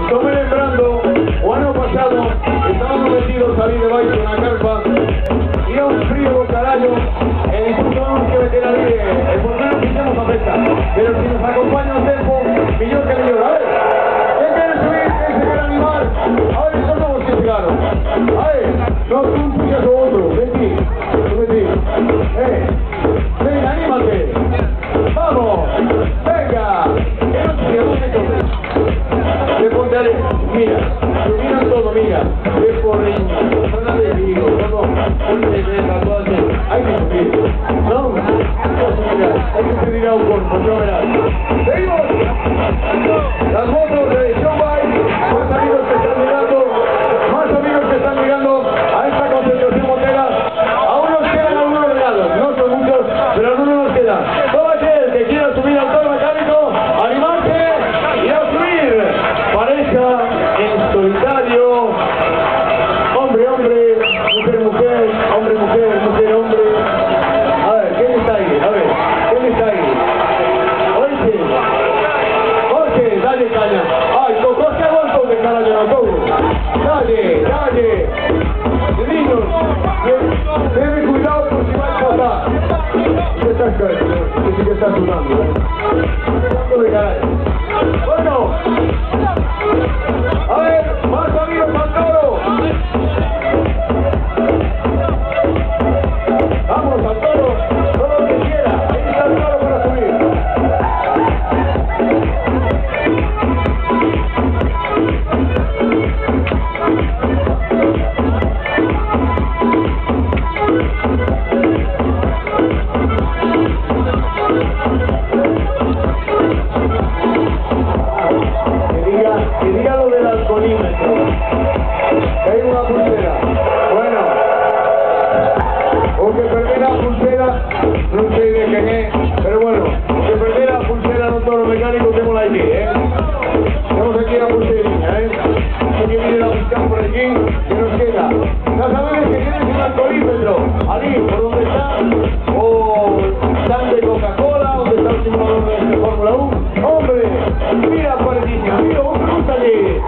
Tomé lembrando, o año pasado, estábamos metidos a salir de baile en la carpa, y a un frío carajo, incluso vamos que meter al el portero pillamos a pesca, pero si nos acompaña un tiempo, millón que millón, a ver, ¿quién quiere subir? ¿Quién se quiere animar? A ver, estos somos que llegaron, a ver, no tú puchas o otro, vení, venga, anímate, vamos, venga, que no te quedamos de comer. Le pondré, mira, dominan todo, mira, de porriño, zona de Vigo, todo, de tatuaje, hay que subir, ¿no? Hay que subir a un cuerpo, no verás. ¡Seguimos! Las motos de John White, más amigos que están mirando a esta concentración motera. Aún nos quedan algunos regalos, no son muchos, pero algunos nos quedan. Todo aquel que quiera subir al toro mecánico, animarse y a subir. Pareja en solitario, hombre, mujer, hombre, hombre. A ver, ¿quién está ahí? Jorge, dale caña. Ay, Jorge aguantó de carajo, no todo. Dale. Niños, ten cuidado por si va a pasar. Que está sudando. De carajo. Bueno. A ver, más amigos al toro. Vamos al toro, todo lo que quiera. Ahí está el toro para subir. Que diga lo del alcoholímetro. Que hay una pulsera. Bueno. O que perdí la pulsera, no sé de quién es, pero bueno, que perdí la pulsera no todos los mecánicos tenemos aquí, Tenemos aquí la pulserina, Hay que viene a buscar por aquí, que nos queda. Ya sabéis que tienes un alcoholímetro, allí, por donde está, o están de Coca-Cola, donde está el simulador de Fórmula 1. ¡Hombre! Mira, paredilla, mira, vos pregúntale.